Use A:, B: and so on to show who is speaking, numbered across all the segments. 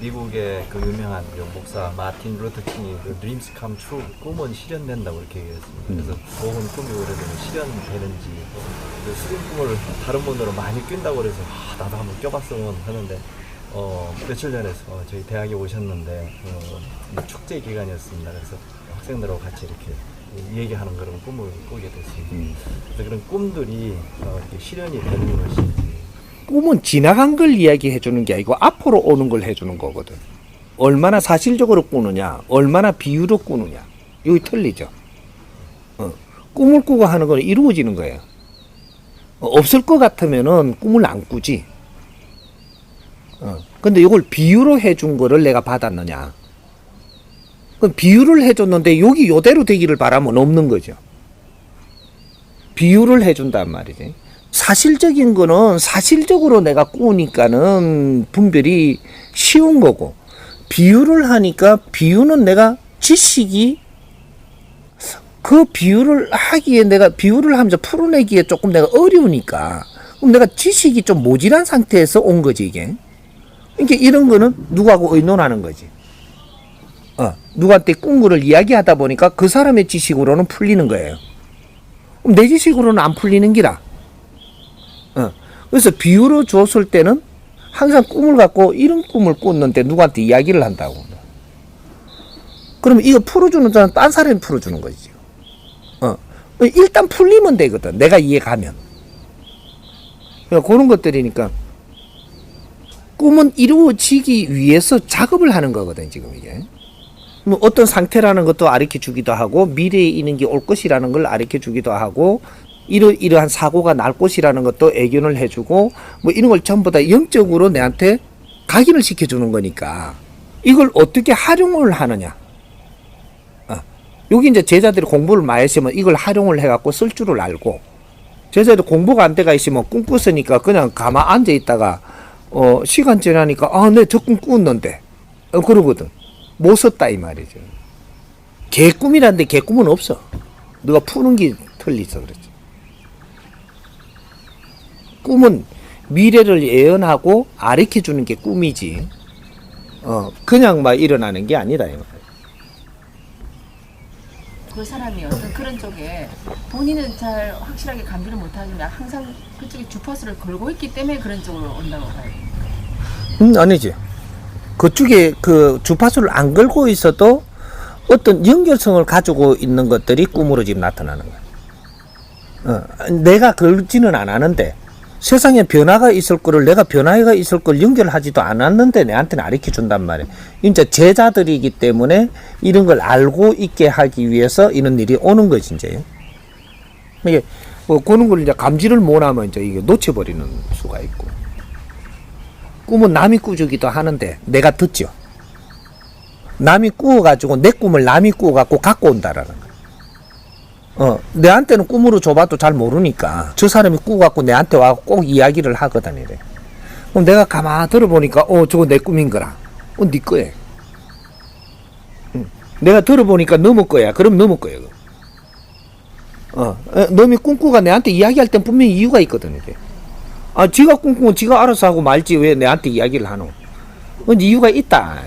A: 미국의 그 유명한 목사 마틴 루터 킹이 그 Dreams come true, 꿈은 실현된다고 이렇게 얘기했습니다. 그래서 복은 꿈이 오래되면 실현되는지, 그 수빈 꿈을 다른 분으로 많이 꾼다고 그래서 나도 한번 껴봤으면 하는데 며칠 전에 저희 대학에 오셨는데 축제 기간이었습니다. 그래서 학생들하고 같이 이렇게 얘기하는 그런 꿈을 꾸게 됐습니다. 그래서 그런 꿈들이 이렇게 실현이 되는 것인지.
B: 꿈은 지나간 걸 이야기해 주는 게 아니고 앞으로 오는 걸 해주는 거거든. 얼마나 사실적으로 꾸느냐, 얼마나 비유로 꾸느냐, 여기 틀리죠. 꿈을 꾸고 하는 건 이루어지는 거예요. 없을 것 같으면은 꿈을 안 꾸지. 근데 이걸 비유로 해준 거를 내가 받았느냐. 그럼 비유를 해줬는데 여기 요대로 되기를 바라면 없는 거죠. 비유를 해준단 말이지. 사실적인 거는 사실적으로 내가 꾸니까는 분별이 쉬운 거고, 비유를 하니까 비유는 내가 지식이 그 비유를 하기에 내가 비유를 하면서 풀어내기에 조금 내가 어려우니까, 그럼 내가 지식이 좀 모질한 상태에서 온 거지 이게. 그러니까 이런 거는 누구하고 의논하는 거지. 누구한테 꾼 거를 이야기하다 보니까 그 사람의 지식으로는 풀리는 거예요. 그럼 내 지식으로는 안 풀리는 기라. 그래서 비유로 줬을 때는 항상 꿈을 갖고 이런 꿈을 꿨는데 누구한테 이야기를 한다고. 그러면 이거 풀어주는 사람은 딴 사람이 풀어주는 거지. 일단 풀리면 되거든. 내가 이해가면. 그런 것들이니까 꿈은 이루어지기 위해서 작업을 하는 거거든, 지금 이게. 뭐 어떤 상태라는 것도 가르쳐 주기도 하고, 미래에 있는 게 올 것이라는 걸 가르쳐 주기도 하고, 이러한 사고가 날 것이라는 것도 애견을 해주고, 뭐 이런 걸 전부 다 영적으로 내한테 각인을 시켜주는 거니까, 이걸 어떻게 활용을 하느냐. 여기 이제 제자들이 공부를 많이 했으면 이걸 활용을 해갖고 쓸 줄을 알고, 제자들이 공부가 안 돼가 있으면 꿈꿨으니까 그냥 가만 앉아있다가, 시간 지나니까, 내 저 꿈 꿨는데. 그러거든. 못 썼다, 이 말이죠. 개꿈이라는데 개꿈은 없어. 너가 푸는 게 틀리서 그렇지. 꿈은 미래를 예언하고 가르쳐 주는 게 꿈이지. 그냥 막 일어나는 게 아니다, 이 말이야.
C: 그 사람이 어떤 그런 쪽에 본인은 잘 확실하게 감지를 못하지만 항상 그쪽에 주파수를 걸고 있기 때문에 그런 쪽으로 온다고 봐요.
B: 아니지. 그쪽에 그 주파수를 안 걸고 있어도 어떤 연결성을 가지고 있는 것들이 꿈으로 지금 나타나는 거야. 내가 걸지는 않았는데, 세상에 변화가 있을 거를 내가 변화가 있을 걸 연결하지도 않았는데 내한테는 가르쳐 준단 말이야. 이제 제자들이기 때문에 이런 걸 알고 있게 하기 위해서 이런 일이 오는 거지, 이제. 이게, 그런 걸 이제 감지를 못하면 이제 이게 놓쳐버리는 수가 있고. 꿈은 남이 꾸주기도 하는데 내가 듣죠. 남이 꾸어가지고 내 꿈을 남이 꾸어갖고 갖고 온다라는 거야. 내한테는 꿈으로 줘봐도 잘 모르니까 저 사람이 꾸어갖고 내한테 와서 꼭 이야기를 하거든, 이래. 그럼 내가 가만 들어보니까, 저거 내 꿈인 거라. 네 거야. 내가 들어보니까 너무 거야. 그럼 너무 거야. 너미 꿈꾸가 내한테 이야기할 땐 분명히 이유가 있거든, 이게. 지가 꿈꾸면 지가 알아서 하고 말지 왜 내한테 이야기를 하노? 이유가 있다.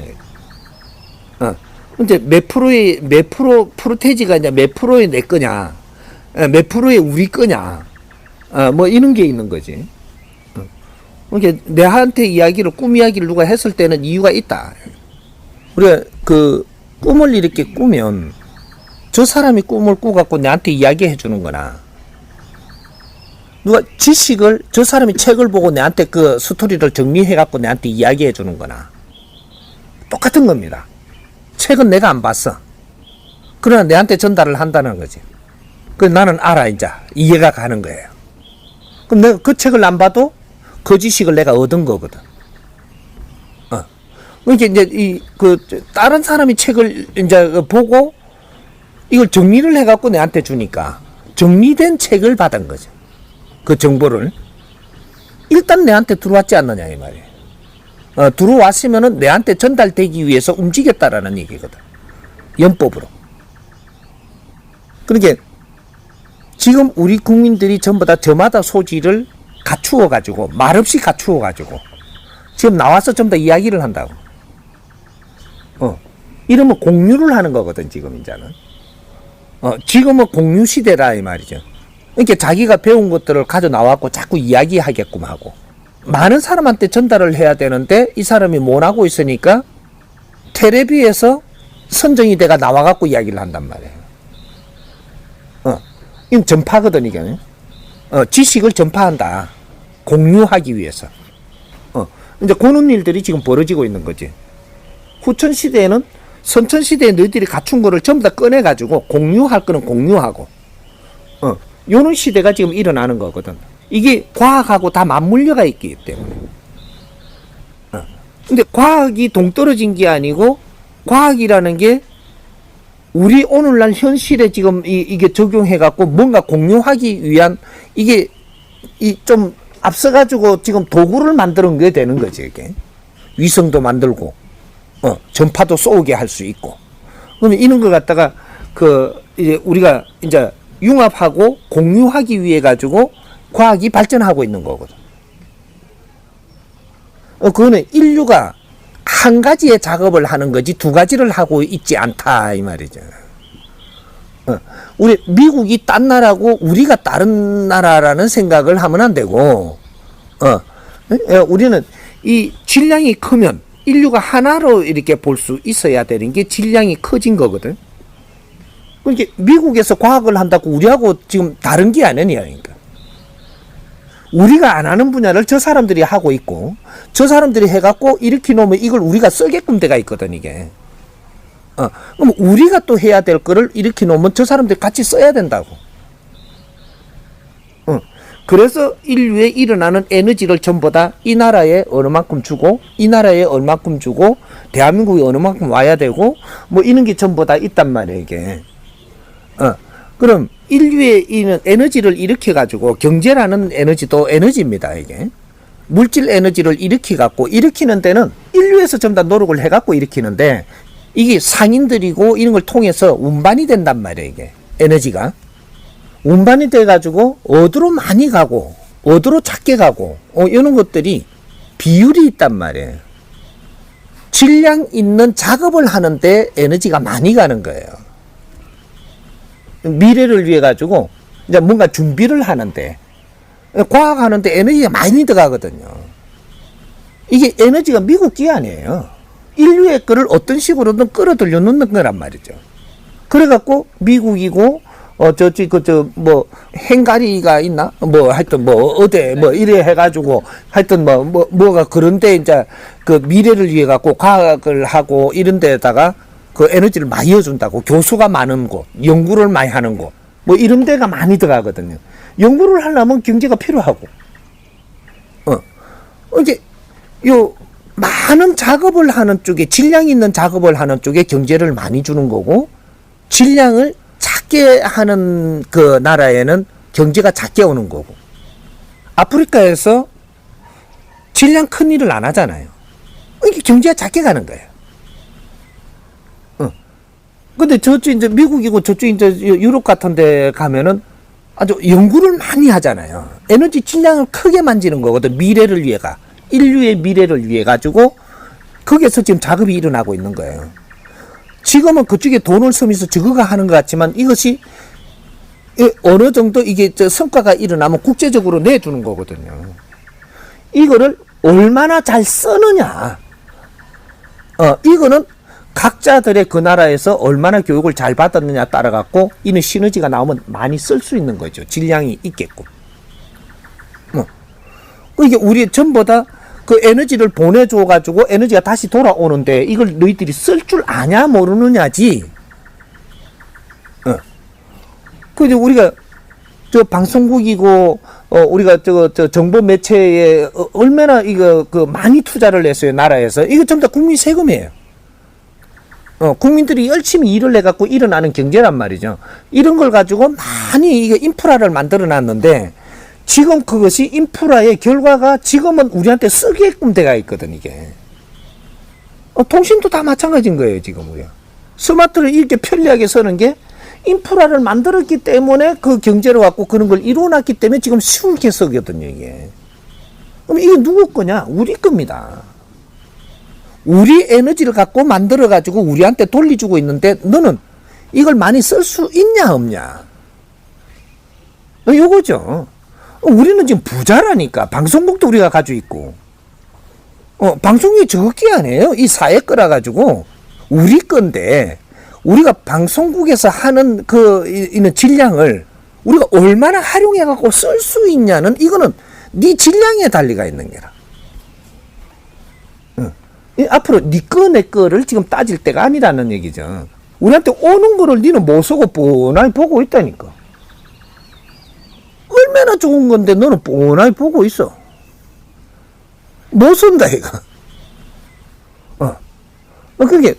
B: 이제 몇 프로 프로테지가 이제 몇 프로의 내 거냐, 몇 프로의 우리 거냐, 뭐 이런 게 있는 거지. 그러니까 내한테 이야기를, 꿈 이야기를 누가 했을 때는 이유가 있다. 우리가 그 꿈을 이렇게 꾸면 저 사람이 꿈을 꾸갖고 내한테 이야기해 주는 거나, 누가 지식을, 저 사람이 책을 보고 내한테 그 스토리를 정리해갖고 내한테 이야기해 주는 거나 똑같은 겁니다. 책은 내가 안 봤어. 그러나 내한테 전달을 한다는 거지. 나는 알아, 이제. 이해가 가는 거예요. 그럼 내가 그 책을 안 봐도 그 지식을 내가 얻은 거거든. 그러니까 이제 다른 사람이 책을 이제 보고 이걸 정리를 해갖고 내한테 주니까 정리된 책을 받은 거죠. 그 정보를. 일단 내한테 들어왔지 않느냐, 이 말이에요. 들어왔으면은 내한테 전달되기 위해서 움직였다라는 얘기거든. 연법으로. 그러니까 지금 우리 국민들이 전부 다 저마다 소질을 갖추어 가지고, 말없이 갖추어 가지고 지금 나와서 좀 더 이야기를 한다고. 이러면 공유를 하는 거거든, 지금 이제는. 지금은 공유 시대라 이 말이죠. 그러니까 자기가 배운 것들을 가져 나와갖고 자꾸 이야기하게끔 하고 많은 사람한테 전달을 해야 되는데 이 사람이 못 하고 있으니까 텔레비에서 선정이 돼가 나와갖고 이야기를 한단 말이에요. 이건 전파거든, 이게. 지식을 전파한다. 공유하기 위해서. 이제 그런 일들이 지금 벌어지고 있는 거지. 후천 시대에는 선천 시대에 너희들이 갖춘 거를 전부 다 꺼내가지고 공유할 거는 공유하고, 요런 시대가 지금 일어나는 거거든. 이게 과학하고 다 맞물려가 있기 때문에. 근데 과학이 동떨어진 게 아니고, 과학이라는 게 우리 오늘날 현실에 지금 이게 적용해갖고 뭔가 공유하기 위한 이게 좀 앞서가지고 지금 도구를 만드는 게 되는 거지, 이게. 위성도 만들고, 전파도 쏘게 할 수 있고. 그러면 이런 걸 갖다가 이제 우리가 이제 융합하고 공유하기 위해 가지고 과학이 발전하고 있는 거거든. 그거는 인류가 한 가지의 작업을 하는 거지 두 가지를 하고 있지 않다 이 말이죠. 우리 미국이 딴 나라고 우리가 다른 나라라는 생각을 하면 안 되고, 우리는 이 질량이 크면 인류가 하나로 이렇게 볼 수 있어야 되는 게 질량이 커진 거거든. 그러니까 미국에서 과학을 한다고 우리하고 지금 다른 게 아니냐, 그러니까. 우리가 안 하는 분야를 저 사람들이 하고 있고, 저 사람들이 해갖고 이렇게 놓으면 이걸 우리가 쓰게끔 돼가 있거든, 이게. 그럼 우리가 또 해야 될 거를 이렇게 놓으면 저 사람들이 같이 써야 된다고. 그래서 인류에 일어나는 에너지를 전부 다 이 나라에 어느 만큼 주고, 이 나라에 얼마큼 주고, 대한민국에 어느 만큼 와야 되고, 뭐 이런 게 전부 다 있단 말이에요, 이게. 그럼 인류에 있는 에너지를 일으켜가지고, 경제라는 에너지도 에너지입니다, 이게. 물질 에너지를 일으켜갖고, 일으키는 데는 인류에서 전부 다 노력을 해갖고 일으키는데, 이게 상인들이고 이런 걸 통해서 운반이 된단 말이에요, 이게. 에너지가. 운반이 돼가지고 어디로 많이 가고 어디로 작게 가고 이런 것들이 비율이 있단 말이에요. 질량 있는 작업을 하는데 에너지가 많이 가는 거예요. 미래를 위해 가지고 이제 뭔가 준비를 하는데, 과학하는데 에너지가 많이 들어가거든요. 이게 에너지가 미국 게 아니에요. 인류의 거를 어떤 식으로든 끌어들여 놓는 거란 말이죠. 그래갖고 미국이고 행가리가 있나? 하여튼 어디, 이래 해가지고, 하여튼 뭐가 그런데 이제 그 미래를 위해 갖고 과학을 하고 이런 데다가 그 에너지를 많이 이어준다고. 교수가 많은 곳, 연구를 많이 하는 곳, 이런 데가 많이 들어가거든요. 연구를 하려면 경제가 필요하고. 이게, 많은 작업을 하는 쪽에, 질량 있는 작업을 하는 쪽에 경제를 많이 주는 거고, 질량을 작게 하는 그 나라에는 경제가 작게 오는 거고, 아프리카에서 질량 큰 일을 안 하잖아요. 이게 경제가 작게 가는 거예요. 근데 저쪽 이제 미국이고 저쪽 이제 유럽 같은 데 가면은 아주 연구를 많이 하잖아요. 에너지 질량을 크게 만지는 거거든. 미래를 위해가. 인류의 미래를 위해 가지고 거기에서 지금 작업이 일어나고 있는 거예요. 지금은 그쪽에 돈을 쓰면서 저거가 하는 것 같지만 이것이 어느 정도 이게 성과가 일어나면 국제적으로 내주는 거거든요. 이거를 얼마나 잘 쓰느냐. 이거는 각자들의 그 나라에서 얼마나 교육을 잘 받았느냐 따라 갖고 이는 시너지가 나오면 많이 쓸 수 있는 거죠. 질량이 있겠고. 이게 우리 전부 다 그 에너지를 보내줘가지고 에너지가 다시 돌아오는데 이걸 너희들이 쓸 줄 아냐 모르느냐지. 근데 우리가 저 방송국이고 우리가 저 정보 매체에 얼마나 이거 많이 투자를 했어요, 나라에서. 이거 전부 다 국민 세금이에요. 국민들이 열심히 일을 해갖고 일어나는 경제란 말이죠. 이런 걸 가지고 많이 이게 인프라를 만들어 놨는데 지금 그것이 인프라의 결과가 지금은 우리한테 쓰게끔 돼가 있거든, 이게. 통신도 다 마찬가지인 거예요, 지금 우리가. 스마트를 이렇게 편리하게 쓰는 게 인프라를 만들었기 때문에 그 경제를 갖고 그런 걸 이루어놨기 때문에 지금 쉽게 쓰거든요, 이게. 그럼 이게 누구 거냐? 우리 겁니다. 우리 에너지를 갖고 만들어 가지고 우리한테 돌려주고 있는데 너는 이걸 많이 쓸 수 있냐 없냐? 요거죠. 우리는 지금 부자라니까. 방송국도 우리가 가지고 있고. 방송국이 적기 아니에요. 이 사회 거라 가지고 우리 건데 우리가 방송국에서 하는 이는 질량을 우리가 얼마나 활용해 갖고 쓸 수 있냐는 이거는 네 질량에 달리가 있는 게라. 앞으로 네 거 내 거를 지금 따질 때가 아니라는 얘기죠. 우리한테 오는 거를 니는 못 쓰고 뻔하게 보고 있다니까. 얼마나 좋은 건데 너는 뻔하게 보고 있어. 못 쓴다 이거. 그게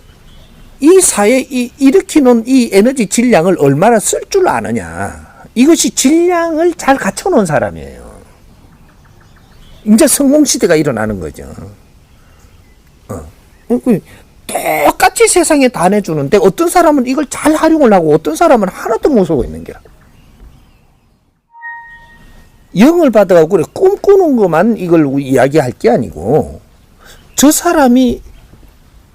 B: 이 사회에 일으키는 이 에너지 질량을 얼마나 쓸 줄 아느냐. 이것이 질량을 잘 갖춰놓은 사람이에요. 이제 성공시대가 일어나는 거죠. 똑같이 세상에 다 내주는데 어떤 사람은 이걸 잘 활용을 하고 어떤 사람은 하나도 못 쓰고 있는 거야. 영을 받아가고 그래 꿈꾸는 것만 이걸 이야기할 게 아니고 저 사람이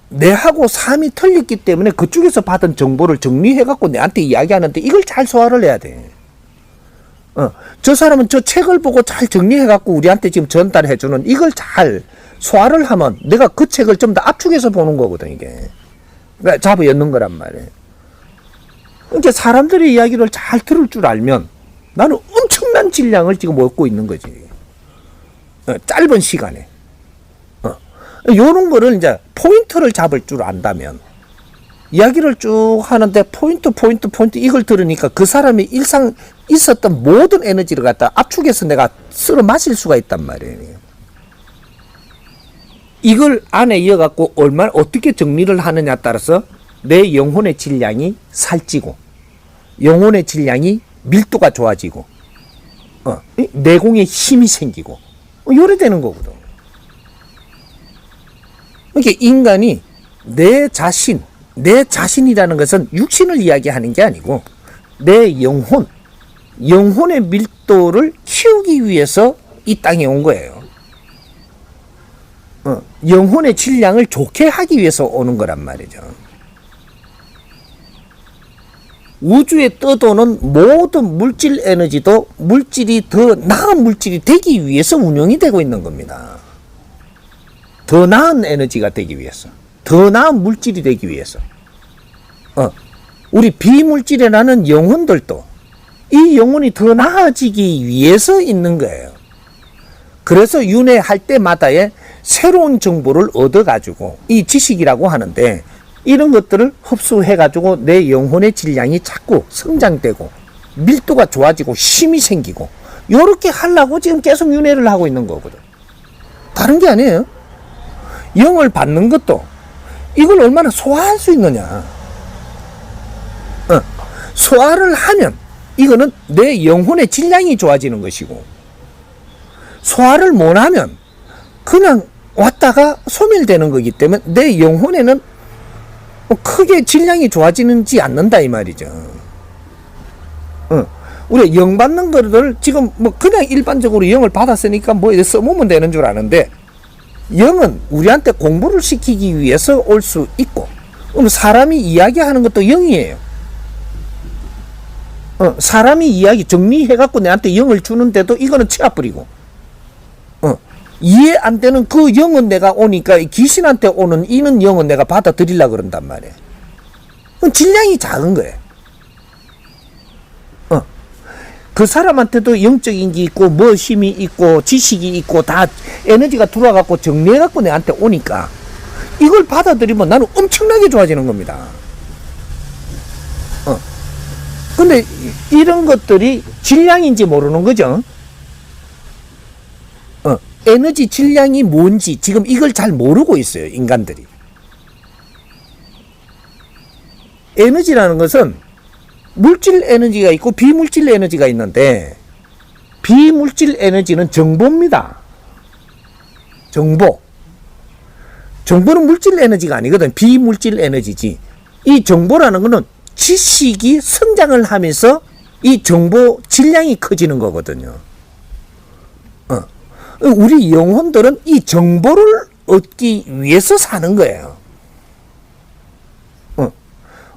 B: 내하고 삶이 틀렸기 때문에 그쪽에서 받은 정보를 정리해갖고 내한테 이야기하는데 이걸 잘 소화를 해야 돼. 저 사람은 저 책을 보고 잘 정리해갖고 우리한테 지금 전달해주는 이걸 잘 소화를 하면 내가 그 책을 좀 더 압축해서 보는 거거든, 이게. 그러니까 잡아 엮는 거란 말이에요. 이제 사람들의 이야기를 잘 들을 줄 알면 나는 엄청난 질량을 지금 얻고 있는 거지. 짧은 시간에. 요런 거를 이제 포인트를 잡을 줄 안다면 이야기를 쭉 하는데 포인트 이걸 들으니까 그 사람이 일상 있었던 모든 에너지를 갖다 압축해서 내가 쓸어 마실 수가 있단 말이에요. 이걸 안에 이어갖고 얼마나 어떻게 정리를 하느냐에 따라서 내 영혼의 질량이 살찌고 영혼의 질량이 밀도가 좋아지고 내공에 힘이 생기고 요래 되는 거거든. 그러니까 인간이 내 자신이라는 것은 육신을 이야기하는 게 아니고 내 영혼의 밀도를 키우기 위해서 이 땅에 온 거예요. 영혼의 질량을 좋게 하기 위해서 오는 거란 말이죠. 우주에 떠도는 모든 물질 에너지도 물질이 더 나은 물질이 되기 위해서 운영이 되고 있는 겁니다. 더 나은 에너지가 되기 위해서, 더 나은 물질이 되기 위해서. 우리 비물질이라는 영혼들도 이 영혼이 더 나아지기 위해서 있는 거예요. 그래서 윤회할 때마다의 새로운 정보를 얻어가지고 이 지식이라고 하는데 이런 것들을 흡수해가지고 내 영혼의 질량이 자꾸 성장되고 밀도가 좋아지고 힘이 생기고 요렇게 하려고 지금 계속 윤회를 하고 있는 거거든. 다른 게 아니에요. 영을 받는 것도 이걸 얼마나 소화할 수 있느냐. 소화를 하면 이거는 내 영혼의 질량이 좋아지는 것이고 소화를 못하면 그냥 왔다가 소멸되는 거기 때문에 내 영혼에는 크게 질량이 좋아지는지 않는다 이 말이죠. 우리가 영 받는 거를 지금 뭐 그냥 일반적으로 영을 받았으니까 뭐 써보면 되는 줄 아는데 영은 우리한테 공부를 시키기 위해서 올 수 있고 사람이 이야기하는 것도 영이에요. 사람이 이야기 정리해갖고 내한테 영을 주는데도 이거는 치아뿌리고 이해 안 되는 그 영은 내가 오니까 귀신한테 오는 이는 영은 내가 받아들이려고 그런단 말이에요. 질량이 작은 거예요. 그 사람한테도 영적인 게 있고 뭐 힘이 있고 지식이 있고 다 에너지가 들어와갖고 정리해갖고 내한테 오니까 이걸 받아들이면 나는 엄청나게 좋아지는 겁니다. 근데 이런 것들이 질량인지 모르는 거죠. 에너지 질량이 뭔지 지금 이걸 잘 모르고 있어요, 인간들이. 에너지라는 것은 물질 에너지가 있고 비물질 에너지가 있는데 비물질 에너지는 정보입니다. 정보는 물질 에너지가 아니거든. 비물질 에너지지. 이 정보라는 것은 지식이 성장을 하면서 이 정보 질량이 커지는 거거든요. 우리 영혼들은 이 정보를 얻기 위해서 사는 거예요.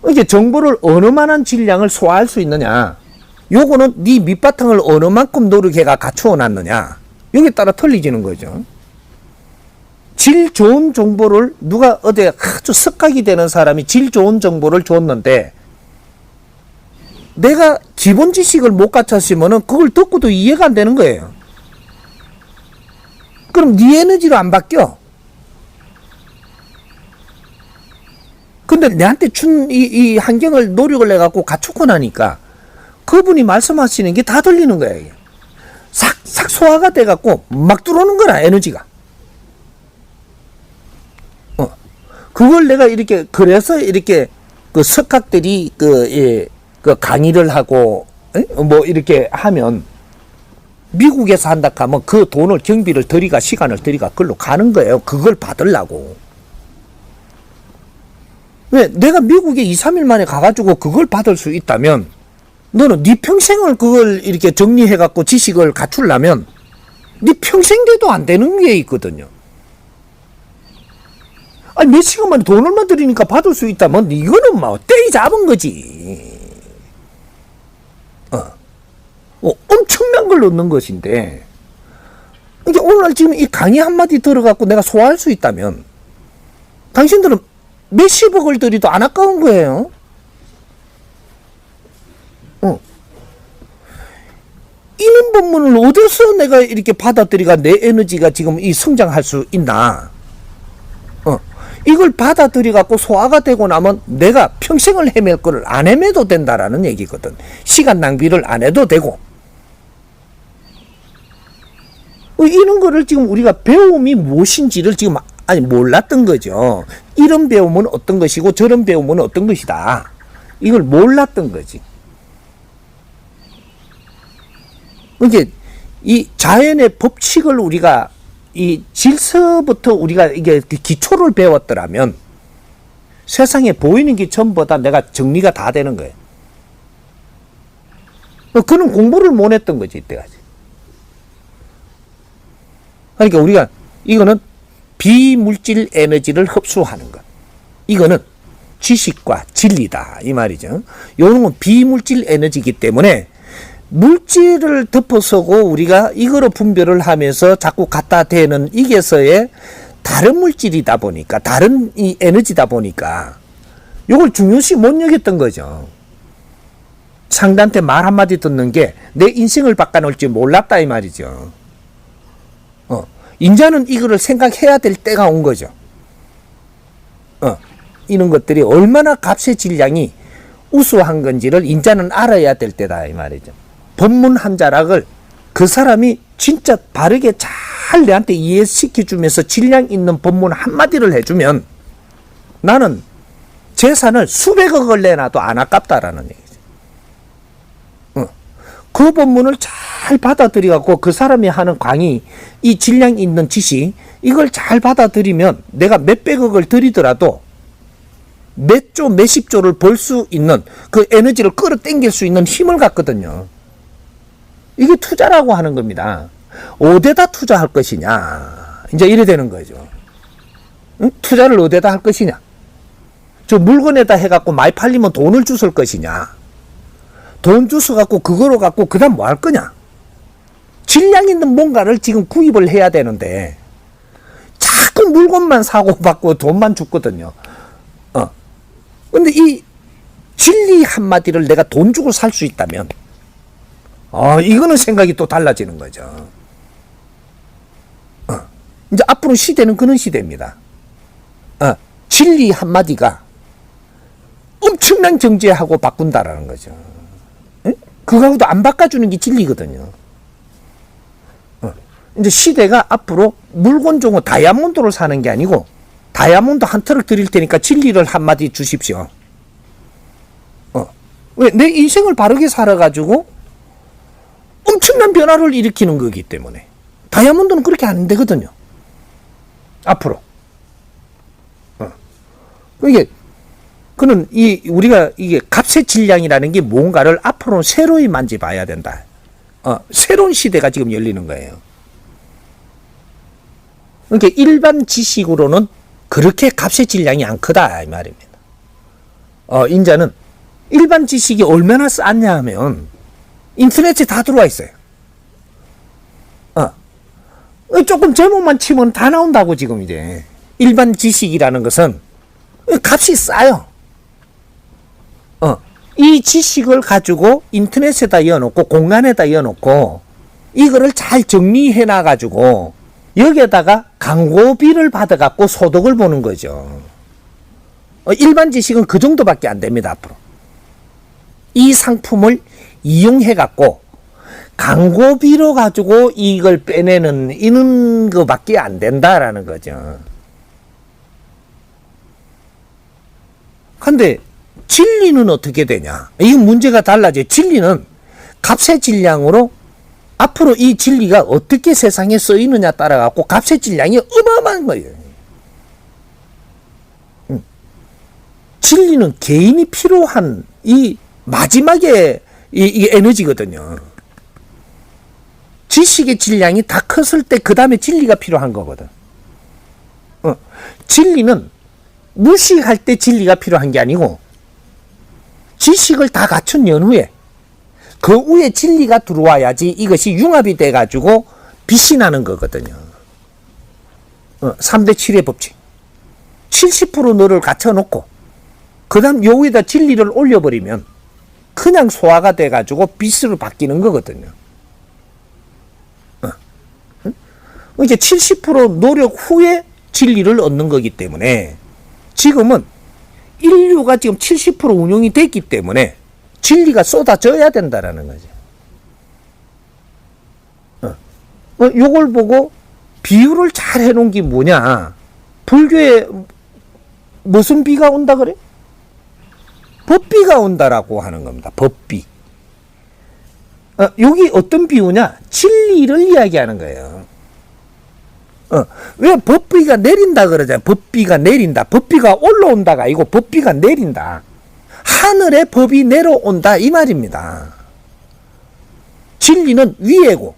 B: 이게 정보를 어느 만한 질량을 소화할 수 있느냐. 요거는 네 밑바탕을 어느 만큼 노력해가 갖추어 놨느냐. 여기에 따라 틀리지는 거죠. 질 좋은 정보를 누가 어디 아주 습각이 되는 사람이 질 좋은 정보를 줬는데 내가 기본 지식을 못 갖췄으면은 그걸 듣고도 이해가 안 되는 거예요. 그럼 네 에너지로 안 바뀌어. 근데 내한테 준 이 환경을 노력을 해갖고 갖추고 나니까 그분이 말씀하시는 게 다 들리는 거야. 이게. 싹싹 소화가 돼갖고 막 들어오는 거라, 에너지가. 그걸 내가 이렇게, 그래서 이렇게 그 석학들이 그 강의를 하고, 뭐 이렇게 하면 미국에서 한다 하면 그 돈을, 경비를 들이가, 시간을 들이가 그걸로 가는 거예요. 그걸 받으려고. 왜? 내가 미국에 2, 3일 만에 가가지고 그걸 받을 수 있다면 너는 네 평생을 그걸 이렇게 정리해갖고 지식을 갖추려면 네 평생 돼도 안 되는 게 있거든요. 아니, 몇 시간 만에 돈을만 들이니까 받을 수 있다면 이거는 뭐 때리 잡은 거지. 엄청난 걸 얻는 것인데, 이게 오늘 지금 이 강의 한마디 들어갖고 내가 소화할 수 있다면 당신들은 몇십억을 들이도 안 아까운 거예요. 이런 법문을 어디서 내가 이렇게 받아들이가 내 에너지가 지금 이 성장할 수 있나? 이걸 받아들여갖고 소화가 되고 나면 내가 평생을 헤맬 거를 안 헤매도 된다라는 얘기거든. 시간 낭비를 안 해도 되고. 이런 거를 지금 우리가 배움이 무엇인지를 지금 몰랐던 거죠. 이런 배움은 어떤 것이고 저런 배움은 어떤 것이다. 이걸 몰랐던 거지. 이제 이 자연의 법칙을 우리가 이 질서부터 우리가 이게 기초를 배웠더라면 세상에 보이는 게 전부 다 내가 정리가 다 되는 거예요. 그는 공부를 못 했던 거지, 이때까지. 그러니까 우리가 이거는 비물질 에너지를 흡수하는 것. 이거는 지식과 진리다, 이 말이죠. 요런 건 비물질 에너지이기 때문에 물질을 덮어서고 우리가 이거로 분별을 하면서 자꾸 갖다 대는 이게서의 다른 물질이다 보니까, 다른 이 에너지다 보니까 요걸 중요시 못 여겼던 거죠. 상대한테 말 한마디 듣는 게 내 인생을 바꿔놓을지 몰랐다, 이 말이죠. 인자는 이거를 생각해야 될 때가 온 거죠. 이런 것들이 얼마나 값의 질량이 우수한 건지를 인자는 알아야 될 때다, 이 말이죠. 법문 한 자락을 그 사람이 진짜 바르게 잘 내한테 이해시켜주면서 질량 있는 법문 한마디를 해주면 나는 재산을 수백억을 내놔도 안 아깝다라는 얘기죠. 그 법문을 잘 받아들여갖고 그 사람이 하는 강의, 이 질량 있는 지식, 이걸 잘 받아들이면 내가 몇백억을 들이더라도 몇 조, 몇십 조를 벌 수 있는 그 에너지를 끌어당길 수 있는 힘을 갖거든요. 이게 투자라고 하는 겁니다. 어디다 투자할 것이냐, 이제 이래 되는 거죠. 응? 투자를 어디다 할 것이냐, 저 물건에다 해갖고 많이 팔리면 돈을 주실 것이냐, 돈 주워갖고 그거로 갖고 그 다음 뭐 할 거냐. 질량 있는 뭔가를 지금 구입을 해야 되는데 자꾸 물건만 사고 받고 돈만 줬거든요. 근데 이 진리 한마디를 내가 돈 주고 살 수 있다면 이거는 생각이 또 달라지는 거죠. 이제 앞으로 시대는 그런 시대입니다. 진리 한마디가 엄청난 정제하고 바꾼다라는 거죠. 그거하고도 안 바꿔주는 게 진리거든요. 이제 시대가 앞으로 물건 종은 다이아몬드를 사는 게 아니고 다이아몬드 한 트럭 드릴 테니까 진리를 한마디 주십시오. 왜? 내 인생을 바르게 살아가지고 엄청난 변화를 일으키는 거기 때문에. 다이아몬드는 그렇게 안 되거든요. 앞으로. 이게, 그는 우리가 이게 값의 질량이라는 게 뭔가를 앞으로는 새로이 만져봐야 된다. 새로운 시대가 지금 열리는 거예요. 그러니까 일반 지식으로는 그렇게 값의 질량이 안 크다 이 말입니다. 인자는 일반 지식이 얼마나 쌌냐 하면 인터넷에 다 들어와 있어요. 조금 제목만 치면 다 나온다고 지금 이제. 일반 지식이라는 것은 값이 싸요. 이 지식을 가지고 인터넷에다 이어놓고 공간에다 이어놓고 이거를 잘 정리해 놔가지고 여기에다가 광고비를 받아갖고 소득을 보는 거죠. 일반 지식은 그 정도밖에 안 됩니다, 앞으로. 이 상품을 이용해갖고 광고비로 가지고 이걸 빼내는 이런 거밖에 안 된다라는 거죠. 근데 진리는 어떻게 되냐? 이 문제가 달라져요. 진리는 값의 질량으로 앞으로 이 진리가 어떻게 세상에 쓰이느냐 따라 갖고 값의 질량이 어마어마한 거예요. 진리는 개인이 필요한 이 마지막에 이 에너지거든요. 지식의 질량이 다 컸을 때 그 다음에 진리가 필요한 거거든. 진리는 무식할 때 진리가 필요한 게 아니고 지식을 다 갖춘 연후에 그 위에 진리가 들어와야지 이것이 융합이 돼가지고 빛이 나는 거거든요. 3대 7의 법칙. 70% 너를 갖춰놓고 그 다음 요 위에다 진리를 올려버리면 그냥 소화가 돼가지고 빛으로 바뀌는 거거든요. 이제 70% 노력 후에 진리를 얻는 거기 때문에 지금은 인류가 지금 70% 운용이 됐기 때문에 진리가 쏟아져야 된다라는 거죠. 요걸 보고 비유를 잘 해놓은 게 뭐냐. 불교에 무슨 비가 온다 그래? 법비가 온다라고 하는 겁니다. 법비. 여기 어떤 비유냐? 진리를 이야기하는 거예요. 왜 법비가 내린다 그러잖아요. 법비가 내린다. 법비가 올라온다가 아니고 법비가 내린다. 하늘의 법이 내려온다 이 말입니다. 진리는 위에고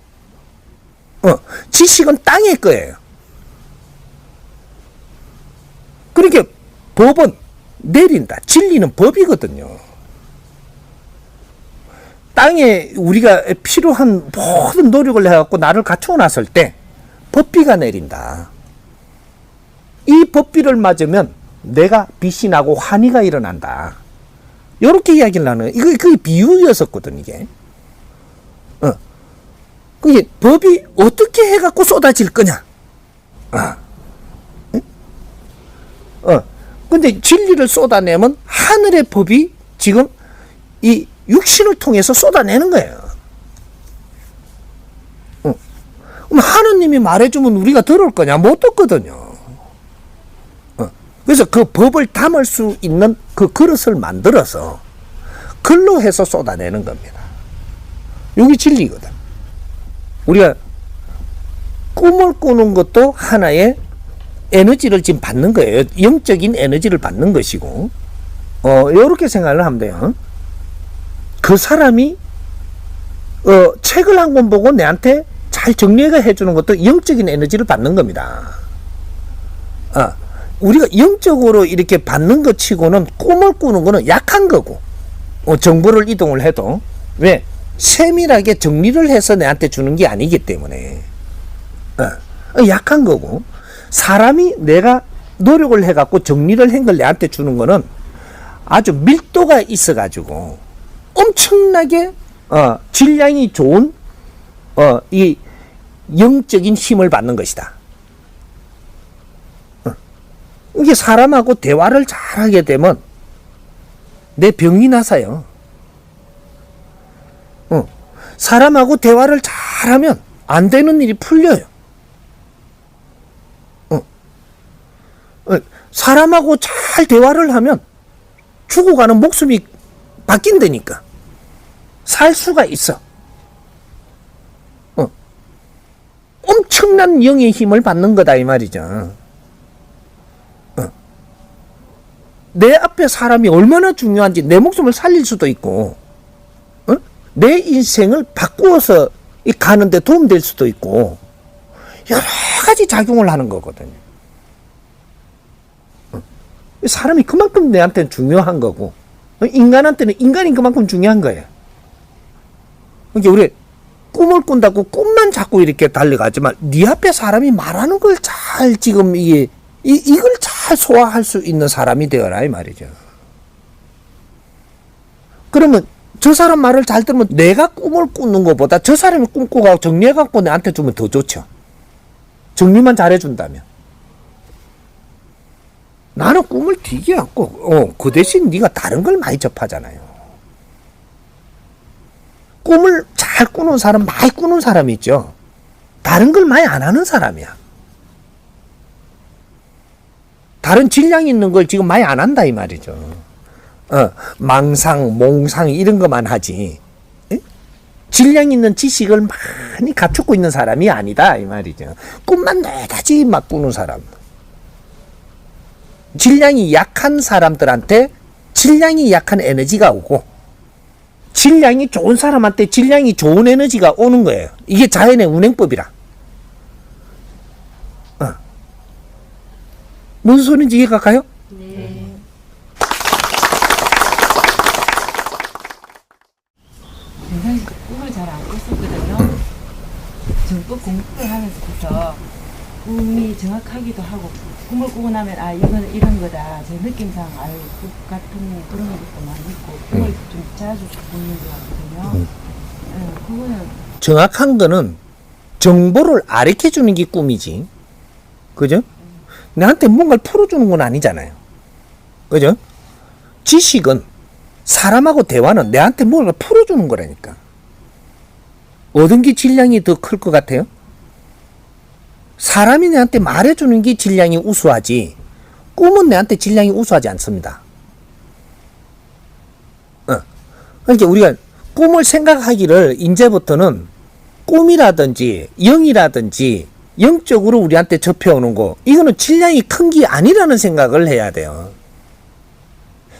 B: 지식은 땅의 거예요. 그러니까 법은 내린다. 진리는 법이거든요. 땅에 우리가 필요한 모든 노력을 해갖고 나를 갖추어 놨을 때 법비가 내린다. 이 법비를 맞으면 내가 빛이 나고 환희가 일어난다. 이렇게 이야기를 하는 거예요. 그게 비유였었거든, 이게. 그게 법이 어떻게 해갖고 쏟아질 거냐. 근데 진리를 쏟아내면 하늘의 법이 지금 이 육신을 통해서 쏟아내는 거예요. 그럼 하느님이 말해주면 우리가 들을 거냐? 못 듣거든요. 그래서 그 법을 담을 수 있는 그 그릇을 만들어서 글로 해서 쏟아내는 겁니다. 여기 진리거든. 우리가 꿈을 꾸는 것도 하나의 에너지를 지금 받는 거예요. 영적인 에너지를 받는 것이고, 이렇게 생각을 하면 돼요. 그 사람이 책을 한 권 보고 내한테 잘 정리해 해주는 것도 영적인 에너지를 받는 겁니다. 우리가 영적으로 이렇게 받는 것 치고는 꿈을 꾸는 거는 약한 거고, 정보를 이동을 해도 왜 세밀하게 정리를 해서 내한테 주는 게 아니기 때문에 약한 거고, 사람이 내가 노력을 해갖고 정리를 한 걸 내한테 주는 거는 아주 밀도가 있어가지고 엄청나게 질량이 좋은 이 영적인 힘을 받는 것이다. 이게 사람하고 대화를 잘하게 되면 내 병이 나서요. 사람하고 대화를 잘하면 안 되는 일이 풀려요. 사람하고 잘 대화를 하면 죽어가는 목숨이 바뀐다니까. 살 수가 있어. 엄청난 영의 힘을 받는 거다 이 말이죠. 내 앞에 사람이 얼마나 중요한지 내 목숨을 살릴 수도 있고, 내 인생을 바꾸어서 가는데 도움될 수도 있고, 여러 가지 작용을 하는 거거든요. 사람이 그만큼 내한테는 중요한 거고, 인간한테는 인간이 그만큼 중요한 거예요. 그러니까 우리 꿈을 꾼다고 꿈만 자꾸 이렇게 달려가지만 네 앞에 사람이 말하는 걸 잘 지금 이걸 잘 소화할 수 있는 사람이 되어라 이 말이죠. 그러면 저 사람 말을 잘 들으면 내가 꿈을 꾸는 것보다 저 사람이 꿈꾸고 정리해갖고 내한테 주면 더 좋죠. 정리만 잘해준다면. 나는 꿈을 되게 않고 그 대신 네가 다른 걸 많이 접하잖아요. 꿈을 잘 꾸는 사람, 많이 꾸는 사람이 있죠. 다른 걸 많이 안 하는 사람이야. 다른 질량이 있는 걸 지금 많이 안 한다 이 말이죠. 망상, 몽상 이런 것만 하지. 에? 질량 있는 지식을 많이 갖추고 있는 사람이 아니다 이 말이죠. 꿈만 내다지 막 꾸는 사람. 질량이 약한 사람들한테 질량이 약한 에너지가 오고, 질량이 좋은 사람한테 질량이 좋은 에너지가 오는 거예요. 이게 자연의 운행법이라. 무슨 소리인지 이해가 가요?
C: 네. 굉장히 꿈을 잘 안 꿨었거든요. 정법 공부를 하면서부터 꿈이 정확하기도 하고, 꿈을 꾸고 나면 이건 이런 거다. 제 느낌상 꿈 같은 그런 것도 많이 있고, 꿈을 좀 자주 꾸는 것 같거든요. 그거는
B: 정확한 거는 정보를 가르쳐 주는 게 꿈이지. 그죠? 나한테 뭔가를 풀어주는 건 아니잖아요. 그죠? 지식은, 사람하고 대화는 내한테 뭔가를 풀어주는 거라니까. 어떤 게 질량이 더 클 것 같아요? 사람이 내한테 말해주는 게 질량이 우수하지, 꿈은 내한테 질량이 우수하지 않습니다. 그러니까 우리가 꿈을 생각하기를 이제부터는 꿈이라든지 영이라든지 영적으로 우리한테 접해오는 거, 이거는 질량이 큰 게 아니라는 생각을 해야 돼요.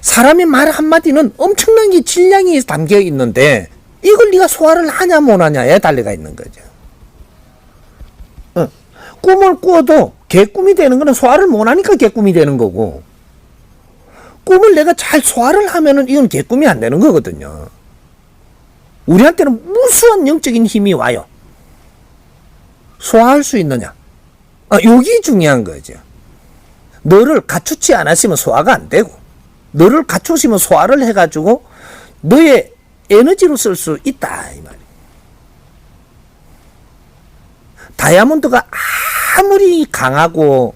B: 사람의 말 한마디는 엄청난 게 질량이 담겨 있는데 이걸 네가 소화를 하냐 못 하냐에 달려가 있는 거죠. 꿈을 꾸어도 개꿈이 되는 거는 소화를 못 하니까 개꿈이 되는 거고, 꿈을 내가 잘 소화를 하면은 이건 개꿈이 안 되는 거거든요. 우리한테는 무수한 영적인 힘이 와요. 소화할 수 있느냐? 여기 중요한 거죠. 너를 갖추지 않았으면 소화가 안 되고, 너를 갖추시면 소화를 해가지고 너의 에너지로 쓸 수 있다 이 말이에요. 다이아몬드가 아무리 강하고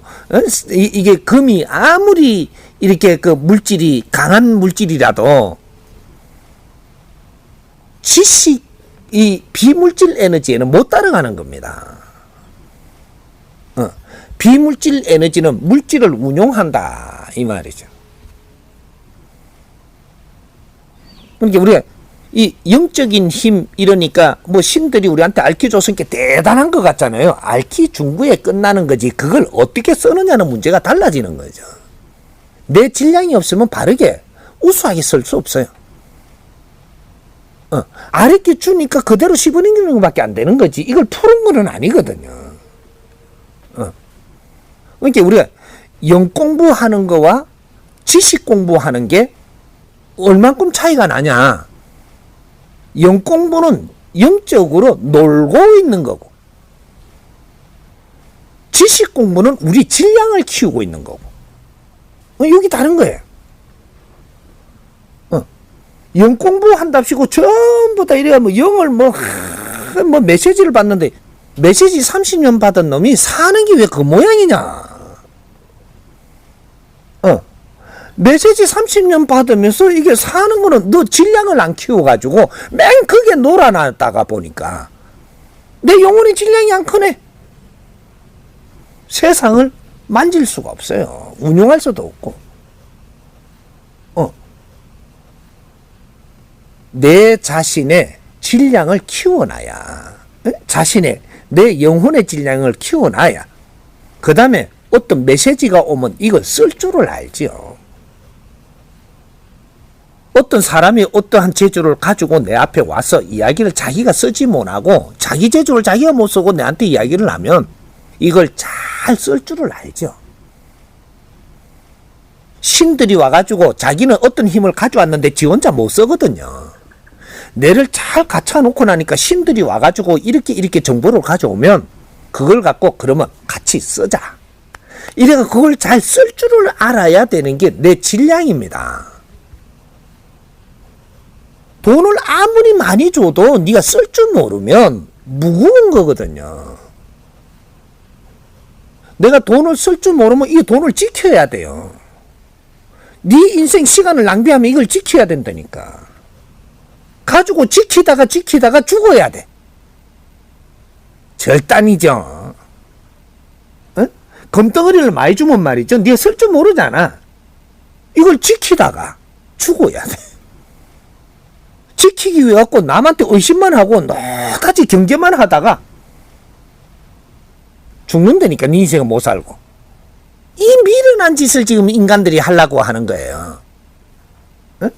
B: 이게 금이 아무리 이렇게 그 물질이 강한 물질이라도 지식, 이 비물질 에너지에는 못 따라가는 겁니다. 비물질 에너지는 물질을 운용한다 이 말이죠. 그러니까 우리가 이 영적인 힘 이러니까 뭐 신들이 우리한테 알려줬으니까 대단한 것 같잖아요. 알기 중구에 끝나는 거지. 그걸 어떻게 쓰느냐는 문제가 달라지는 거죠. 내 질량이 없으면 바르게 우수하게 쓸 수 없어요. 알기 주니까 그대로 씹어넘기는 것밖에 안 되는 거지. 이걸 푸는 거는 아니거든요. 그러니까 우리가 영 공부하는 거와 지식 공부하는 게 얼만큼 차이가 나냐. 영 공부는 영적으로 놀고 있는 거고, 지식 공부는 우리 질량을 키우고 있는 거고, 여기 다른 거예요. 영 공부한답시고 전부 다 이래야 뭐 영을 뭐 메시지를 받는데, 메시지 30년 받은 놈이 사는 게 왜 그 모양이냐. 메시지 30년 받으면서 이게 사는 거는 너 질량을 안 키워가지고 맨 그게 놀아놨다가 보니까 내 영혼의 질량이 안 크네. 세상을 만질 수가 없어요. 운용할 수도 없고. 내 자신의 질량을 키워놔야, 자신의 내 영혼의 질량을 키워놔야 그 다음에 어떤 메시지가 오면 이걸 쓸 줄을 알지요. 어떤 사람이 어떠한 재주를 가지고 내 앞에 와서 이야기를 자기가 쓰지 못하고 자기 재주를 자기가 못 쓰고 내한테 이야기를 하면 이걸 잘 쓸 줄을 알죠. 신들이 와가지고 자기는 어떤 힘을 가져왔는데 지 혼자 못 쓰거든요. 뇌를 잘 갖춰놓고 나니까 신들이 와가지고 이렇게 정보를 가져오면 그걸 갖고 그러면 같이 쓰자. 이래가 그걸 잘 쓸 줄을 알아야 되는 게 내 질량입니다. 돈을 아무리 많이 줘도 네가 쓸 줄 모르면 무거운 거거든요. 내가 돈을 쓸 줄 모르면 이 돈을 지켜야 돼요. 네 인생 시간을 낭비하면 이걸 지켜야 된다니까. 가지고 지키다가 죽어야 돼. 절단이죠. 어? 검덩어리를 많이 주면 말이죠. 네가 쓸 줄 모르잖아. 이걸 지키다가 죽어야 돼. 지키기 위해 갖고 남한테 의심만 하고 너같이 경계만 하다가 죽는다니까. 네 인생은 못 살고. 이 미련한 짓을 지금 인간들이 하려고 하는 거예요. 어?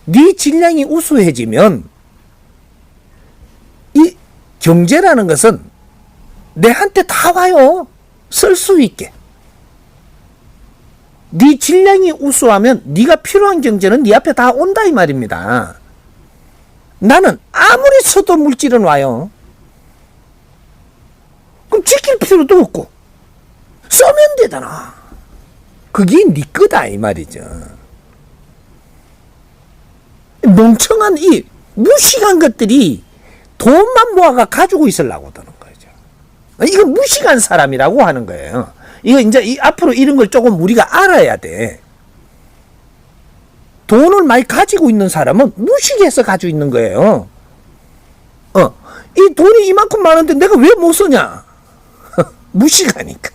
B: 네 질량이 우수해지면 이 경제라는 것은 내한테 다 와요. 쓸 수 있게. 네 질량이 우수하면 네가 필요한 경제는 네 앞에 다 온다 이 말입니다. 나는 아무리 써도 물질은 와요. 그럼 지킬 필요도 없고 써면 되잖아. 그게 네 거다 이 말이죠. 멍청한 이 무식한 것들이 돈만 모아가 가지고 있으려고 드는 거죠. 이거 무식한 사람이라고 하는 거예요. 이거 이제 앞으로 이런 걸 조금 우리가 알아야 돼. 돈을 많이 가지고 있는 사람은 무식해서 가지고 있는 거예요. 이 돈이 이만큼 많은데 내가 왜 못 쓰냐? 무식하니까.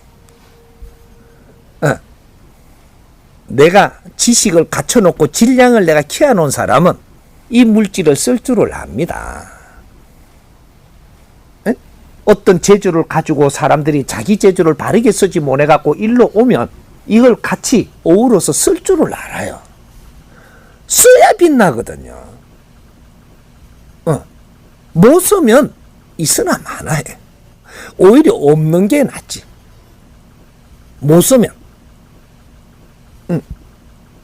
B: 내가 지식을 갖춰놓고 질량을 내가 키워놓은 사람은 이 물질을 쓸 줄을 압니다. 에? 어떤 재주를 가지고 사람들이 자기 재주를 바르게 쓰지 못해갖고 일로 오면 이걸 같이 어우러서 쓸 줄을 알아요. 써야 빛나거든요. 못 쓰면 있으나 마나해. 오히려 없는 게 낫지. 못 쓰면.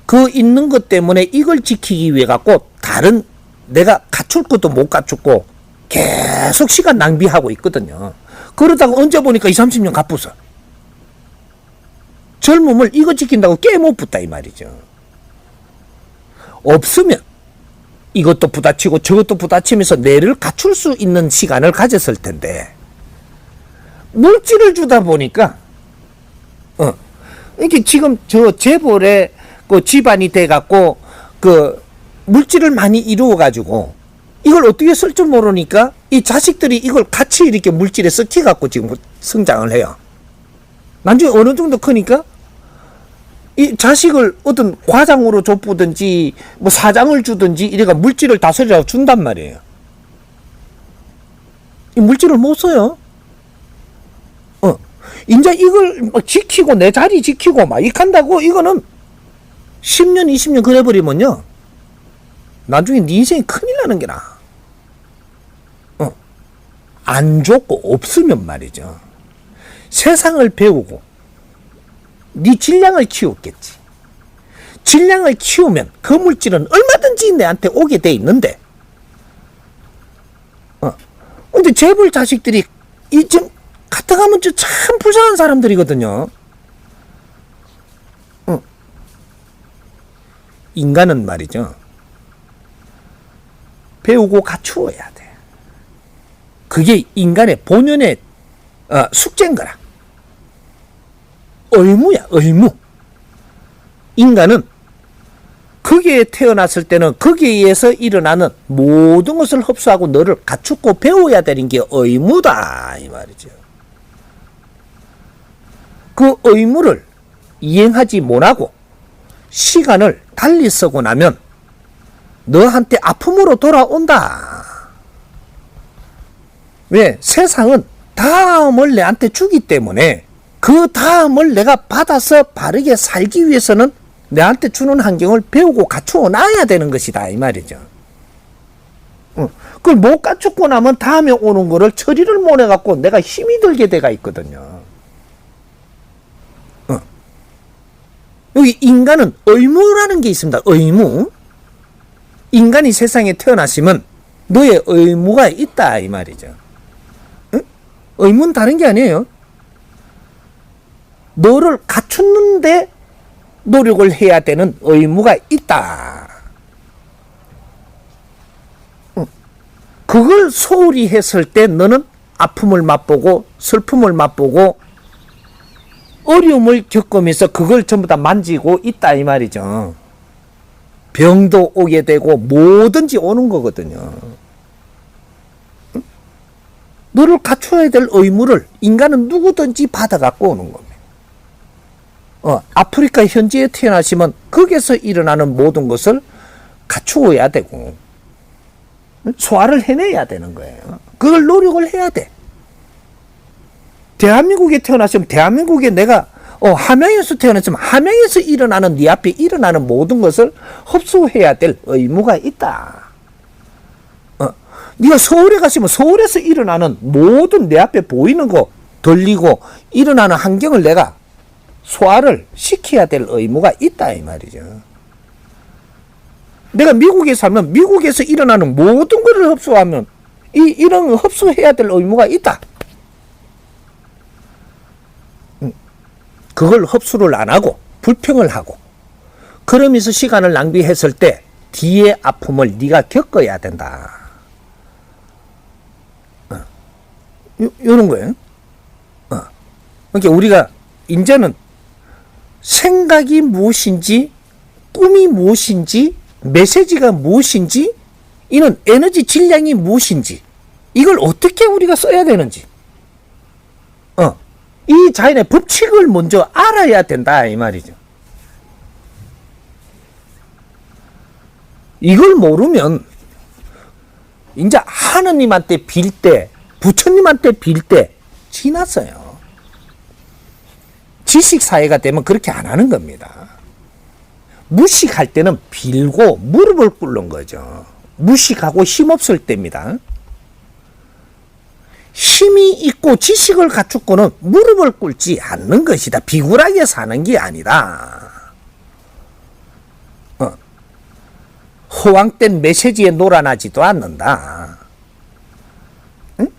B: 그 있는 것 때문에 이걸 지키기 위해 갖고 다른 내가 갖출 것도 못 갖췄고 계속 시간 낭비하고 있거든요. 그러다가 언제 보니까 20, 30년 갚았어. 젊음을 이거 지킨다고 꽤 못 붙다 이 말이죠. 없으면 이것도 부딪히고 저것도 부딪히면서 뇌를 갖출 수 있는 시간을 가졌을 텐데 물질을 주다 보니까 이게 지금 저 재벌의 그 집안이 돼갖고 그 물질을 많이 이루어가지고 이걸 어떻게 쓸 줄 모르니까 이 자식들이 이걸 같이 이렇게 물질에 섞여갖고 지금 성장을 해요. 나중에 어느 정도 크니까 이 자식을 어떤 과장으로 줬든지 뭐 사장을 주든지 이래가 물질을 다스리라고 준단 말이에요. 이 물질을 못 써요. 이제 이걸 지키고 내 자리 지키고 막 이렇게 한다고 이거는 10년 20년 그래버리면요 나중에 네 인생이 큰일 나는 게나. 안 좋고 없으면 말이죠. 세상을 배우고 네 질량을 키웠겠지. 질량을 키우면 그 물질은 얼마든지 내한테 오게 돼 있는데 근데 재벌 자식들이 이 지금 갔다 가면 참 불쌍한 사람들이거든요. 인간은 말이죠. 배우고 갖추어야 돼. 그게 인간의 본연의 숙제인 거라. 의무야, 의무. 인간은 거기에 태어났을 때는 거기에 의해서 일어나는 모든 것을 흡수하고 너를 갖추고 배워야 되는 게 의무다 이 말이죠. 그 의무를 이행하지 못하고 시간을 달리 쓰고 나면 너한테 아픔으로 돌아온다. 왜? 세상은 다음을 내한테 주기 때문에 그 다음을 내가 받아서 바르게 살기 위해서는 내한테 주는 환경을 배우고 갖추어 놔야 되는 것이다 이 말이죠. 그걸 못 갖추고 나면 다음에 오는 거를 처리를 못 해갖고 내가 힘이 들게 돼가 있거든요. 여기 인간은 의무라는 게 있습니다. 의무. 인간이 세상에 태어났으면 너의 의무가 있다 이 말이죠. 응? 의무는 다른 게 아니에요. 너를 갖추는데 노력을 해야 되는 의무가 있다. 응. 그걸 소홀히 했을 때 너는 아픔을 맛보고 슬픔을 맛보고 어려움을 겪으면서 그걸 전부 다 만지고 있다 이 말이죠. 병도 오게 되고 뭐든지 오는 거거든요. 응? 너를 갖춰야 될 의무를 인간은 누구든지 받아갖고 오는 겁니다. 아프리카 현지에 태어나시면 거기에서 일어나는 모든 것을 갖추어야 되고 소화를 해내야 되는 거예요. 그걸 노력을 해야 돼. 대한민국에 태어났으면 대한민국에 내가 함양에서 태어났으면 함양에서 일어나는 네 앞에 일어나는 모든 것을 흡수해야 될 의무가 있다. 네가 서울에 갔으면 서울에서 일어나는 모든 내 앞에 보이는 거 들리고 일어나는 환경을 내가 소화를 시켜야 될 의무가 있다 이 말이죠. 내가 미국에 살면 미국에서 일어나는 모든 것을 흡수하면 이런 흡수해야 될 의무가 있다. 그걸 흡수를 안 하고 불평을 하고 그러면서 시간을 낭비했을 때 뒤에 아픔을 네가 겪어야 된다. 이런 거예요. 그러니까 우리가 이제는 생각이 무엇인지 꿈이 무엇인지 메시지가 무엇인지 이는 에너지 질량이 무엇인지 이걸 어떻게 우리가 써야 되는지 이 자연의 법칙을 먼저 알아야 된다 이 말이죠. 이걸 모르면 이제 하느님한테 빌 때 부처님한테 빌 때 지났어요. 지식사회가 되면 그렇게 안 하는 겁니다. 무식할 때는 빌고 무릎을 꿇는 거죠. 무식하고 힘없을 때입니다. 힘이 있고 지식을 갖추고는 무릎을 꿇지 않는 것이다. 비굴하게 사는 게 아니다. 허황된 메시지에 놀아나지도 않는다. 응?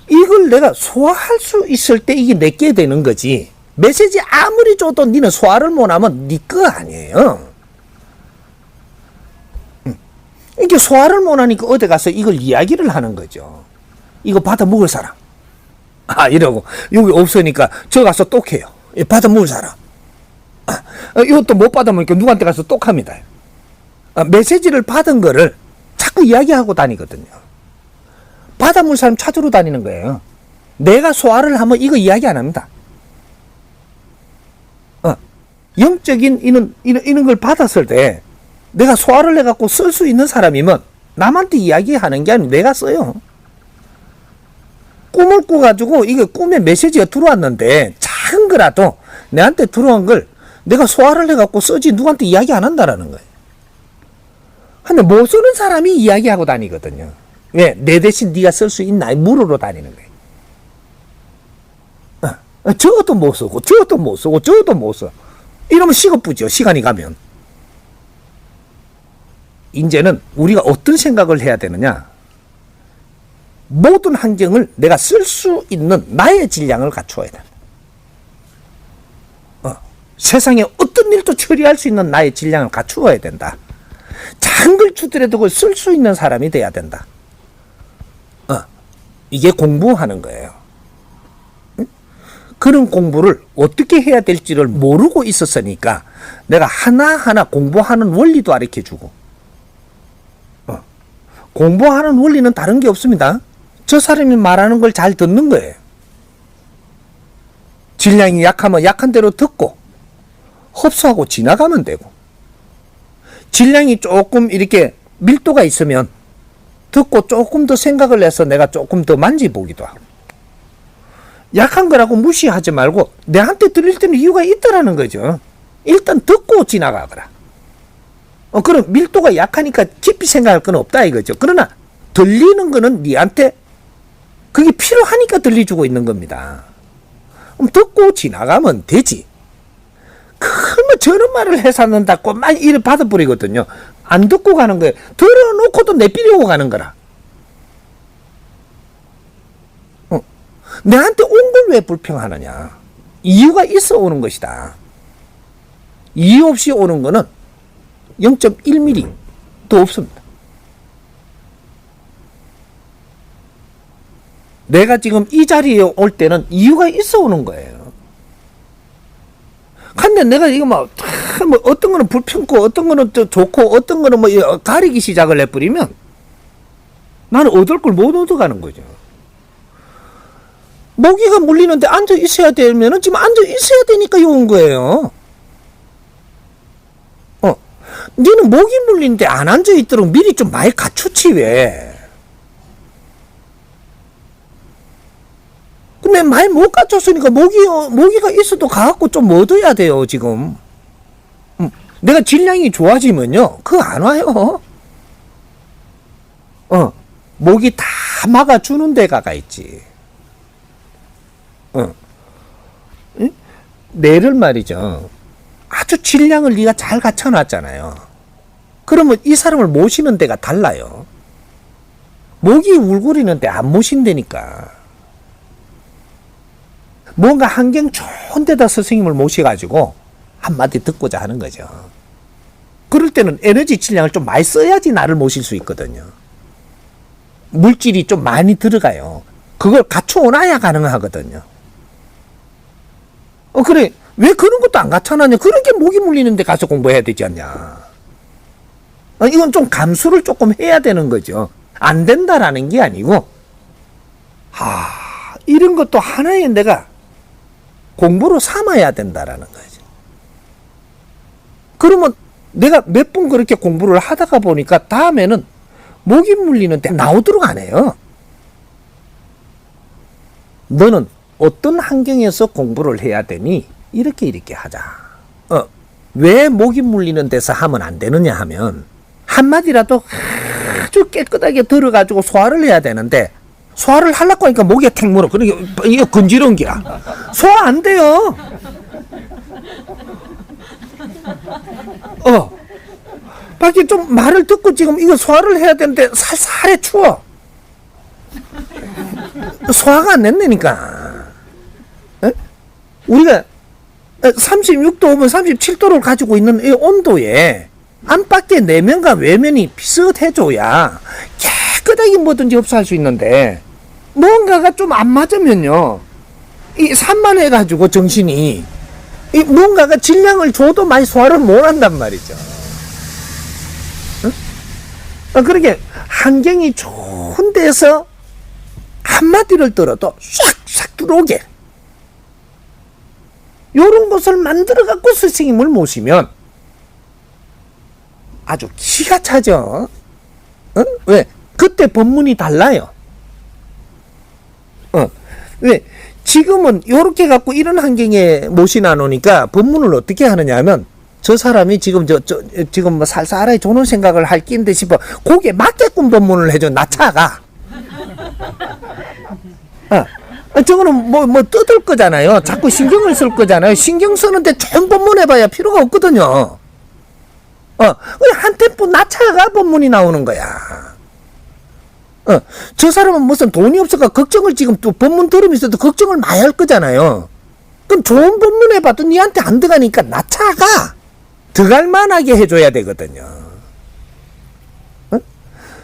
B: 이걸 내가 소화할 수 있을 때 이게 내게 되는 거지. 메시지 아무리 줘도 니는 소화를 못하면 니 거 아니에요. 이게 소화를 못하니까 어디 가서 이걸 이야기를 하는 거죠. 이거 받아 먹을 사람. 이러고 여기 없으니까 저 가서 똑해요. 받아 먹을 사람. 이것도 못 받아 먹으니까 누구한테 가서 똑합니다. 메시지를 받은 거를 자꾸 이야기하고 다니거든요. 받아 먹을 사람 찾으러 다니는 거예요. 내가 소화를 하면 이거 이야기 안 합니다. 영적인 이런 걸 받았을 때 내가 소화를 해갖고 쓸 수 있는 사람이면 남한테 이야기하는 게 아니고 내가 써요. 꿈을 꿔가지고 이게 꿈에 메시지가 들어왔는데 작은 거라도 내한테 들어온 걸 내가 소화를 해갖고 쓰지 누구한테 이야기 안 한다라는 거예요. 근데 못 쓰는 사람이 이야기하고 다니거든요. 왜? 내 대신 네가 쓸 수 있나? 물으러 다니는 거예요. 저것도 못 쓰고 저것도 못 쓰고 저것도 못 써. 이러면 시급부죠. 시간이 가면. 이제는 우리가 어떤 생각을 해야 되느냐? 모든 환경을 내가 쓸 수 있는 나의 질량을 갖추어야 돼. 세상에 어떤 일도 처리할 수 있는 나의 질량을 갖추어야 된다. 작은 걸 주더라도 그걸 쓸 수 있는 사람이 돼야 된다. 이게 공부하는 거예요. 그런 공부를 어떻게 해야 될지를 모르고 있었으니까 내가 하나하나 공부하는 원리도 가르쳐주고 공부하는 원리는 다른 게 없습니다. 저 사람이 말하는 걸 잘 듣는 거예요. 질량이 약하면 약한 대로 듣고 흡수하고 지나가면 되고 질량이 조금 이렇게 밀도가 있으면 듣고 조금 더 생각을 해서 내가 조금 더 만져보기도 하고 약한 거라고 무시하지 말고 내한테 들릴 때는 이유가 있다라는 거죠. 일단 듣고 지나가거라. 그럼 밀도가 약하니까 깊이 생각할 건 없다 이거죠. 그러나 들리는 거는 니한테 그게 필요하니까 들려주고 있는 겁니다. 그럼 듣고 지나가면 되지. 그러면 저런 말을 해샀는다고 막 이래 받아버리거든요. 안 듣고 가는 거예요. 들어놓고도 내비려고 가는 거라. 내한테 온 걸 왜 불평하느냐. 이유가 있어 오는 것이다. 이유 없이 오는 거는 0.1mm도 없습니다. 내가 지금 이 자리에 올 때는 이유가 있어 오는 거예요. 근데 내가 이거 뭐 어떤 거는 불평고 어떤 거는 또 좋고 어떤 거는 뭐 가리기 시작을 해버리면 나는 얻을 걸 못 얻어가는 거죠. 모기가 물리는데 앉아 있어야 되면은 지금 앉아 있어야 되니까 온 거예요. 니는 모기 물리는데 안 앉아 있도록 미리 좀 많이 갖추지 왜? 근데 많이 못 갖췄으니까 모기가 있어도 가갖고 좀 얻어야 돼요 지금. 내가 질량이 좋아지면요 그거 안 와요. 모기 다 막아주는 데가 있지. 뇌를 말이죠. 아주 질량을 네가 잘 갖춰놨잖아요. 그러면 이 사람을 모시는 데가 달라요. 모기 울거리는데 안 모신다니까. 뭔가 환경 좋은 데다 스승님을 모셔가지고 한마디 듣고자 하는 거죠. 그럴 때는 에너지 질량을 좀 많이 써야지 나를 모실 수 있거든요. 물질이 좀 많이 들어가요. 그걸 갖춰놔야 가능하거든요. 그래. 왜 그런 것도 안 갖춰놨냐? 그렇게 모기 물리는데 가서 공부해야 되지 않냐? 이건 좀 감수를 조금 해야 되는 거죠. 안 된다라는 게 아니고, 이런 것도 하나의 내가 공부로 삼아야 된다라는 거죠. 그러면 내가 몇 번 그렇게 공부를 하다가 보니까 다음에는 모기 물리는데 나오도록 안 해요. 너는 어떤 환경에서 공부를 해야 되니? 이렇게 하자. 왜 모기 물리는 데서 하면 안 되느냐 하면 한마디라도 아주 깨끗하게 들어가지고 소화를 해야 되는데 소화를 하려고 하니까 모기가 툭 물어. 그러니까 이거 건지러운 기야. 소화 안 돼요. 밖에 좀 말을 듣고 지금 이거 소화를 해야 되는데 살살해 추워. 소화가 안 된다니까. 우리가 36도 오면 37도를 가지고 있는 이 온도에 안팎의 내면과 외면이 비슷해져야 깨끗하게 뭐든지 흡수할 수 있는데 뭔가가 좀 안 맞으면요 이 산만해가지고 정신이 이 뭔가가 질량을 줘도 많이 소화를 못한단 말이죠. 그렇게 환경이 좋은 데서 한마디를 들어도 싹싹 들어오게 요런 것을 만들어 갖고 스승님을 모시면 아주 기가 차죠. 왜? 그때 법문이 달라요. 왜? 지금은 요렇게 갖고 이런 환경에 모시나 놓으니까 법문을 어떻게 하느냐 하면 저 사람이 지금 지금 뭐 살살하게 좋은 생각을 할 낀데 싶어 거기에 맞게끔 법문을 해줘. 나차가. 저거는 뭐 뜯을 거잖아요. 자꾸 신경을 쓸 거잖아요. 신경 쓰는데 좋은 법문 해봐야 필요가 없거든요. 한 템포 낮춰가 법문이 나오는 거야. 저 사람은 무슨 돈이 없어가 걱정을 지금 또 법문 들으면서도 걱정을 많이 할 거잖아요. 그럼 좋은 법문 해봐도 니한테 안 들어가니까 낮춰가 들어갈 만하게 해줘야 되거든요.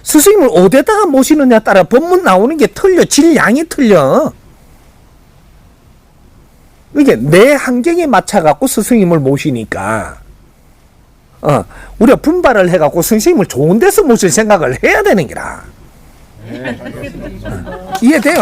B: 스승님을 어디다가 모시느냐 따라 법문 나오는 게 틀려. 질량이 틀려. 이게 내 환경에 맞춰갖고 스승님을 모시니까, 우리가 분발을 해갖고 스승님을 좋은 데서 모실 생각을 해야 되는 기라. 이해돼요?